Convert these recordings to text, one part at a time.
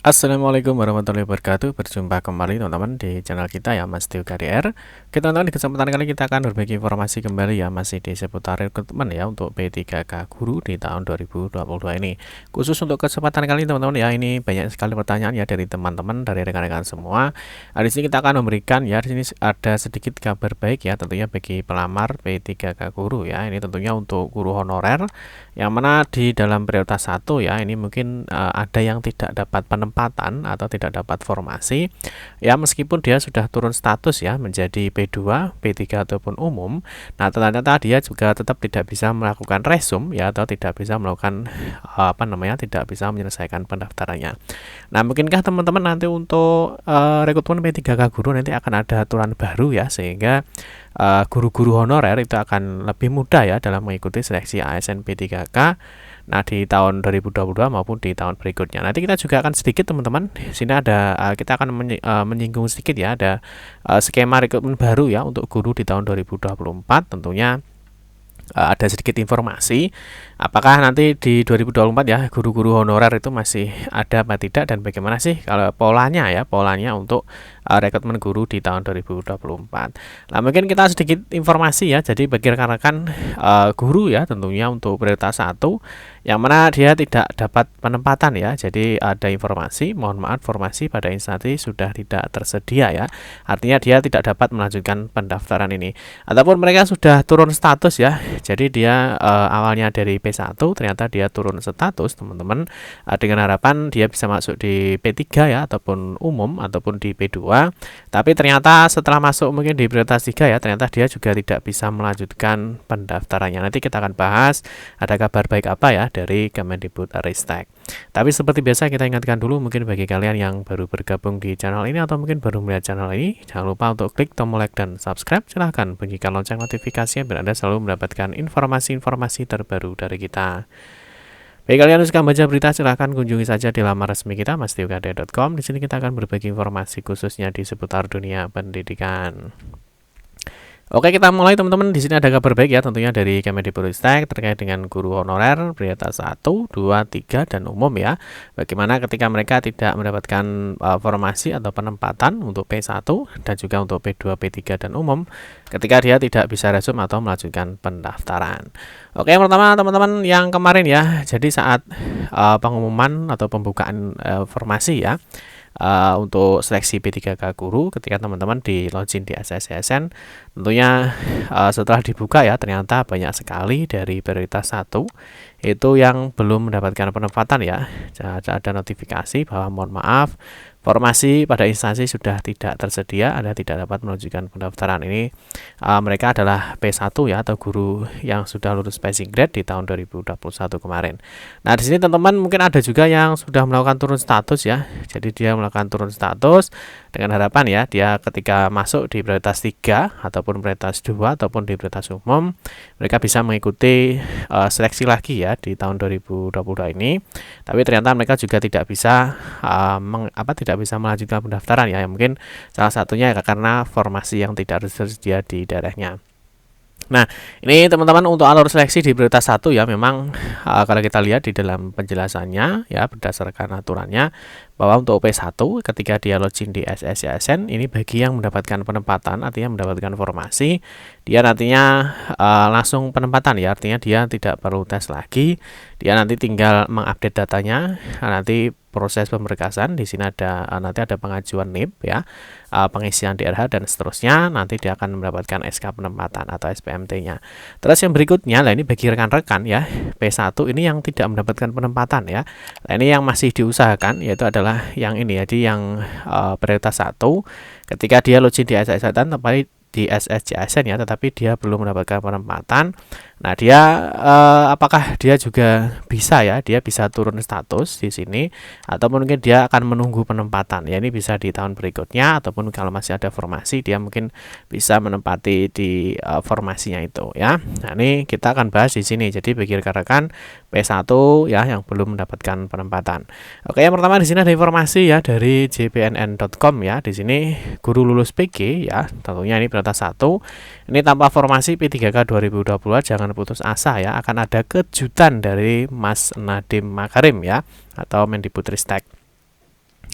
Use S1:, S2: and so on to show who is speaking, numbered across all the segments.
S1: Assalamualaikum warahmatullahi wabarakatuh. Berjumpa kembali teman-teman di channel kita ya, Mas Tio KDR. Kita teman-teman di kesempatan kali kita akan berbagi informasi kembali ya, masih di seputar rekrutmen ya untuk P3K guru di tahun 2022 ini. Khusus untuk kesempatan kali teman-teman ya, ini banyak sekali pertanyaan ya dari teman-teman, dari rekan-rekan semua. Di sini kita akan memberikan ya, di sini ada sedikit kabar baik ya, tentunya bagi pelamar P3K guru ya. Ini tentunya untuk guru honorer yang mana di dalam prioritas 1 ya, ini mungkin ada yang tidak dapat penempatan atau tidak dapat formasi ya, meskipun dia sudah turun status ya menjadi P2, P3 ataupun umum. Nah, ternyata dia juga tetap tidak bisa melakukan resume ya, atau tidak bisa melakukan tidak bisa menyelesaikan pendaftarannya. Nah, mungkinkah teman-teman nanti untuk rekrutmen P3K guru nanti akan ada aturan baru ya, sehingga guru-guru honorer itu akan lebih mudah ya dalam mengikuti seleksi ASN P3K. Nah, di tahun 2022 maupun di tahun berikutnya. Nanti kita juga akan sedikit teman-teman. Di sini ada kita akan menyinggung sedikit ya, ada skema rekrutmen baru ya untuk guru di tahun 2024. Tentunya ada sedikit informasi apakah nanti di 2024 ya guru-guru honorer itu masih ada apa tidak, dan bagaimana sih kalau polanya untuk rekrutmen guru di tahun 2024. Nah, mungkin kita sedikit informasi ya, jadi bagi rekan-rekan guru ya, tentunya untuk prioritas 1 yang mana dia tidak dapat penempatan ya, jadi ada informasi, mohon maaf, formasi pada instansi sudah tidak tersedia ya, artinya dia tidak dapat melanjutkan pendaftaran ini, ataupun mereka sudah turun status ya, jadi dia awalnya dari P1 ternyata dia turun status teman-teman, dengan harapan dia bisa masuk di P3 ya, ataupun umum ataupun di P2, tapi ternyata setelah masuk mungkin di prioritas 3 ya, ternyata dia juga tidak bisa melanjutkan pendaftarannya. Nanti kita akan bahas ada kabar baik apa ya dari Kemendikbudristek. Tapi seperti biasa kita ingatkan dulu, mungkin bagi kalian yang baru bergabung di channel ini atau mungkin baru melihat channel ini, jangan lupa untuk klik tombol like dan subscribe. Silahkan bunyikan lonceng notifikasinya biar Anda selalu mendapatkan informasi-informasi terbaru dari kita. Bagi kalian yang suka baca berita, silahkan kunjungi saja di laman resmi kita mastiokade.com. Di sini kita akan berbagi informasi khususnya di seputar dunia pendidikan. Oke, kita mulai teman-teman. Di sini ada kabar baik ya, tentunya dari Kemendikbudristek terkait dengan guru honorer prioritas 1, 2, 3 dan umum ya. Bagaimana ketika mereka tidak mendapatkan formasi atau penempatan untuk P1 dan juga untuk P2, P3 dan umum, ketika dia tidak bisa resume atau melanjutkan pendaftaran. Oke, yang pertama teman-teman yang kemarin ya, jadi saat pengumuman atau pembukaan formasi ya, untuk seleksi P3K guru, ketika teman-teman di login di SSCSN, tentunya setelah dibuka ya, ternyata banyak sekali dari prioritas 1 itu yang belum mendapatkan penempatan ya. Ada notifikasi bahwa mohon maaf, formasi pada instansi sudah tidak tersedia, Anda tidak dapat melanjutkan pendaftaran. Ini mereka adalah P1 ya, atau guru yang sudah lulus passing grade di tahun 2021 kemarin. Nah, di sini teman-teman mungkin ada juga yang sudah melakukan turun status ya. Jadi dia melakukan turun status dengan harapan ya, dia ketika masuk di prioritas 3 ataupun prioritas 2 ataupun di prioritas umum, mereka bisa mengikuti seleksi lagi ya di tahun 2022 ini. Tapi ternyata mereka juga tidak bisa tidak bisa melanjutkan pendaftaran ya. Mungkin salah satunya karena formasi yang tidak tersedia di daerahnya. Nah, ini teman-teman untuk alur seleksi di prioritas 1 ya, memang kalau kita lihat di dalam penjelasannya ya, berdasarkan aturannya, bahwa untuk P1 ketika dia login di SSCSN ini bagi yang mendapatkan penempatan, artinya mendapatkan formasi, dia nantinya langsung penempatan ya, artinya dia tidak perlu tes lagi, dia nanti tinggal mengupdate datanya. Nanti proses pemberkasan di sini nanti ada pengajuan NIP ya, pengisian DRH dan seterusnya, nanti dia akan mendapatkan SK penempatan atau SPMT-nya. Terus yang berikutnya lah, ini bagi rekan-rekan ya, P1 ini yang tidak mendapatkan penempatan ya. Nah, ini yang masih diusahakan yaitu adalah yang ini ya, di yang prioritas 1 ketika dia login di SSCSN di SSCSN ya, tetapi dia belum mendapatkan penempatan. Nah, dia apakah dia juga bisa ya, dia bisa turun status di sini, atau mungkin dia akan menunggu penempatan ya, ini bisa di tahun berikutnya, ataupun kalau masih ada formasi dia mungkin bisa menempati di formasinya itu ya. Nah, ini kita akan bahas di sini. Jadi bagi rekan-rekan P1 ya yang belum mendapatkan penempatan. Oke, yang pertama di sini ada informasi ya dari jpnn.com ya. Di sini guru lulus PG ya, tentunya ini prioritas 1. Ini tanpa formasi P3K 2022, jangan putus asa ya, akan ada kejutan dari Mas Nadiem Makarim ya, atau Mendikbudristek.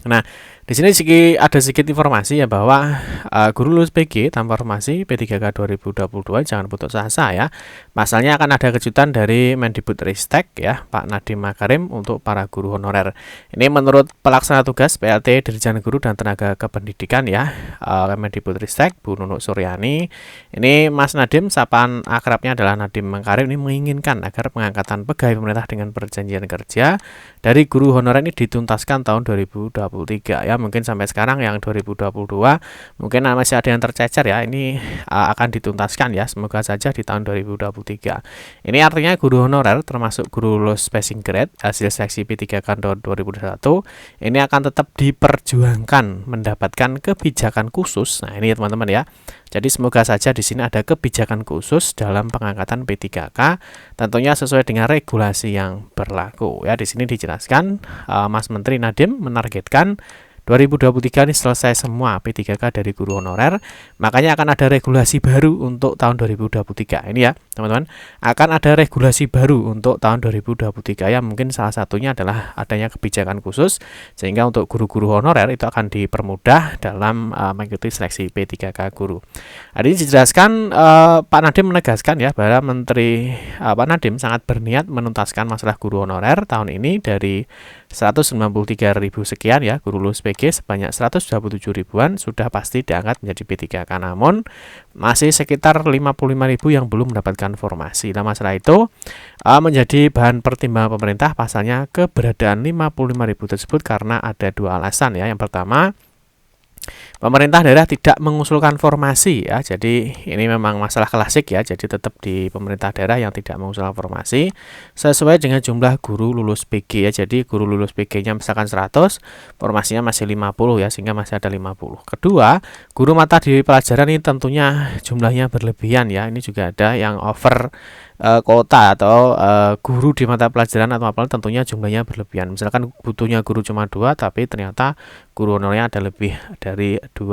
S1: Nah, di sini ada sedikit informasi ya bahwa guru lulus PG tanpa formasi P3K 2022 jangan putus asa ya. Pasalnya akan ada kejutan dari Mendikbudristek ya, Pak Nadiem Makarim untuk para guru honorer. Ini menurut pelaksana tugas PLT Dirjen Guru dan Tenaga Kependidikan ya, Mendikbudristek Bu Nunuk Suryani. Ini Mas Nadiem, sapaan akrabnya adalah Nadiem Makarim, ini menginginkan agar pengangkatan pegawai pemerintah dengan perjanjian kerja dari guru honorer ini dituntaskan tahun 2023 ya. Mungkin sampai sekarang yang 2022 mungkin masih ada yang tercecer ya. Ini akan dituntaskan ya. Semoga saja di tahun 2023. Ini artinya guru honorer termasuk guru lulus passing grade hasil seleksi P3K tahun 2021 ini akan tetap diperjuangkan mendapatkan kebijakan khusus. Nah, ini ya teman-teman ya. Jadi semoga saja di sini ada kebijakan khusus dalam pengangkatan P3K, tentunya sesuai dengan regulasi yang berlaku. Ya, di sini dijelaskan Mas Menteri Nadiem menargetkan 2023 ini selesai semua P3K dari guru honorer, makanya akan ada regulasi baru untuk tahun 2023. Ini ya, teman-teman, akan ada regulasi baru untuk tahun 2023 ya. Mungkin salah satunya adalah adanya kebijakan khusus sehingga untuk guru-guru honorer itu akan dipermudah dalam mengikuti seleksi P3K guru. Hari ini dijelaskan Pak Nadiem menegaskan ya bahwa Pak Nadiem sangat berniat menuntaskan masalah guru honorer tahun ini dari 193.000 sekian ya, guru lulus PG sebanyak 127 ribuan sudah pasti diangkat menjadi P3K, namun masih sekitar 55.000 yang belum mendapatkan formasi. Nah, masalah itu menjadi bahan pertimbangan pemerintah, pasalnya keberadaan 55.000 tersebut karena ada dua alasan ya. Yang pertama, pemerintah daerah tidak mengusulkan formasi ya, jadi ini memang masalah klasik ya, jadi tetap di pemerintah daerah yang tidak mengusulkan formasi sesuai dengan jumlah guru lulus PG ya, jadi guru lulus PG-nya misalkan 100, formasinya masih 50 ya, sehingga masih ada 50. Kedua, guru mata di pelajaran ini tentunya jumlahnya berlebihan ya, ini juga ada yang over kuota atau guru di mata pelajaran atau apa tentunya jumlahnya berlebihan. Misalkan butuhnya guru cuma 2 tapi ternyata guru honornya ada lebih dari 2.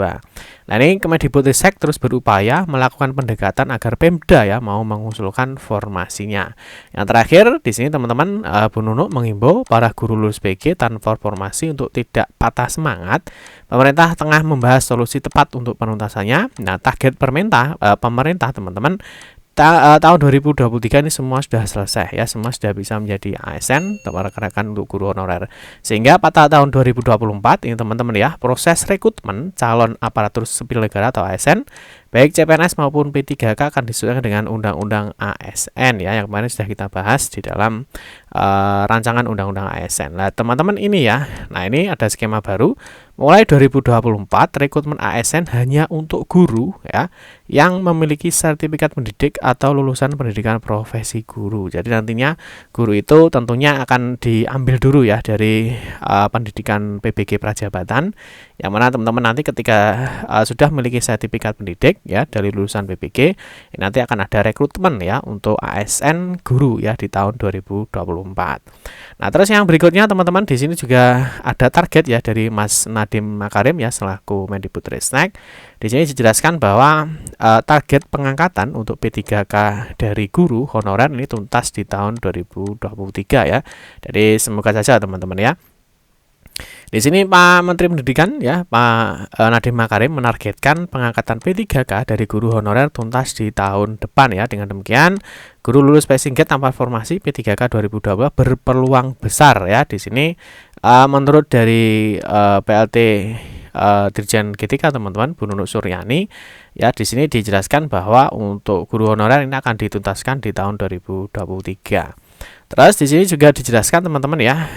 S1: Nah, ini Kemendikbudristek terus berupaya melakukan pendekatan agar Pemda ya mau mengusulkan formasinya. Yang terakhir di sini teman-teman, Bu Nunuk mengimbau para guru lulus PG tanpa formasi untuk tidak patah semangat. Pemerintah tengah membahas solusi tepat untuk penuntasannya. Nah, target pemerintah teman-teman tahun 2023 ini semua sudah selesai ya, semua sudah bisa menjadi ASN atau rekan-rekan untuk guru honorer. Sehingga pada tahun 2024 ini teman-teman ya, proses rekrutmen calon aparatur sipil negara atau ASN baik CPNS maupun P3K akan disesuaikan dengan Undang-Undang ASN ya, yang kemarin sudah kita bahas di dalam rancangan Undang-Undang ASN. Nah, teman-teman ini ya, nah ini ada skema baru. Mulai 2024 rekrutmen ASN hanya untuk guru ya yang memiliki sertifikat pendidik atau lulusan pendidikan profesi guru. Jadi nantinya guru itu tentunya akan diambil dulu ya dari pendidikan PBG Prajabatan, yang mana teman-teman nanti ketika sudah memiliki sertifikat pendidik ya dari lulusan PBG, nanti akan ada rekrutmen ya untuk ASN guru ya di tahun 2024. Nah, terus yang berikutnya teman-teman, di sini juga ada target ya dari Mas Nadiem Makarim ya selaku Mendikbudristek. Di sini dijelaskan bahwa target pengangkatan untuk P3K dari guru honorer ini tuntas di tahun 2023 ya. Jadi semoga saja teman-teman ya. Di sini Pak Menteri Pendidikan ya, Pak Nadiem Makarim menargetkan pengangkatan P3K dari guru honorer tuntas di tahun depan ya. Dengan demikian, guru lulus passing grade tanpa formasi P3K 2022 berpeluang besar ya. Di sini menurut dari PLT Dirjen GTK teman-teman, Bu Nunuk Suryani ya, di sini dijelaskan bahwa untuk guru honorer ini akan dituntaskan di tahun 2023. Terus di sini juga dijelaskan teman-teman ya,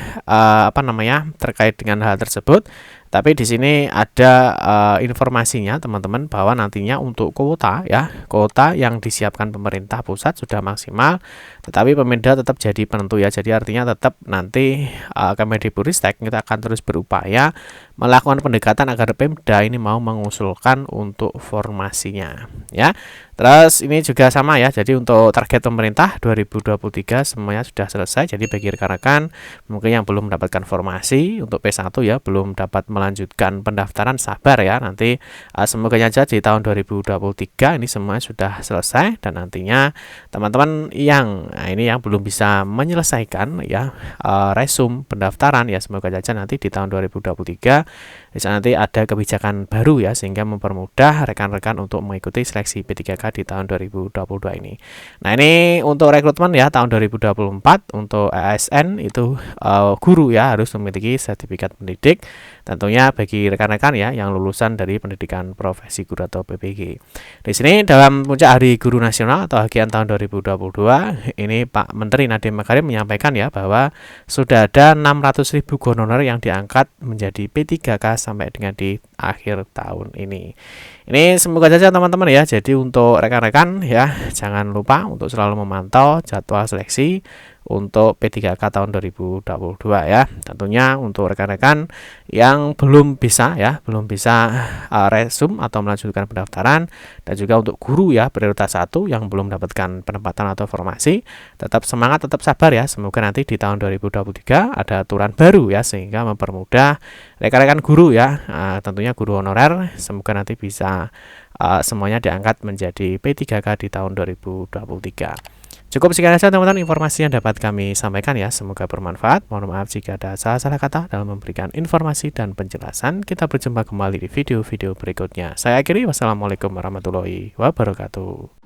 S1: terkait dengan hal tersebut. Tapi di sini ada informasinya teman-teman bahwa nantinya untuk kuota yang disiapkan pemerintah pusat sudah maksimal, tetapi Pemda tetap jadi penentu ya. Jadi artinya tetap nanti Kemendikbudristek kita akan terus berupaya melakukan pendekatan agar Pemda ini mau mengusulkan untuk formasinya ya. Terus ini juga sama ya, jadi untuk target pemerintah 2023 semuanya sudah selesai. Jadi bagi rekan-rekan mungkin yang belum mendapatkan formasi untuk P1 ya, belum dapat melanjutkan pendaftaran, sabar ya. Nanti semoga saja di tahun 2023 ini semua sudah selesai, dan nantinya teman-teman yang ini yang belum bisa menyelesaikan ya resume pendaftaran ya, semoga saja nanti di tahun 2023 bisa nanti ada kebijakan baru ya, sehingga mempermudah rekan-rekan untuk mengikuti seleksi P3K di tahun 2022 ini. Nah, ini untuk rekrutmen ya tahun 2024 untuk ASN itu guru ya harus memiliki sertifikat pendidik. Tentunya bagi rekan-rekan ya yang lulusan dari pendidikan profesi guru atau PPG. Di sini dalam puncak Hari Guru Nasional atau Hakian tahun 2022 ini Pak Menteri Nadiem Makarim menyampaikan ya bahwa sudah ada 600.000 honorer yang diangkat menjadi P3K sampai dengan di akhir tahun ini. Ini semoga saja teman-teman ya. Jadi untuk rekan-rekan ya jangan lupa untuk selalu memantau jadwal seleksi untuk P3K tahun 2022 ya. Tentunya untuk rekan-rekan yang belum bisa resume atau melanjutkan pendaftaran, dan juga untuk guru ya prioritas 1 yang belum mendapatkan penempatan atau formasi, tetap semangat, tetap sabar ya. Semoga nanti di tahun 2023 ada aturan baru ya, sehingga mempermudah rekan-rekan guru ya, tentunya guru honorer, semoga nanti bisa semuanya diangkat menjadi P3K di tahun 2023. Cukup sekian saja teman-teman informasi yang dapat kami sampaikan ya, semoga bermanfaat. Mohon maaf jika ada salah-salah kata dalam memberikan informasi dan penjelasan. Kita berjumpa kembali di video-video berikutnya. Saya akhiri, wassalamualaikum warahmatullahi wabarakatuh.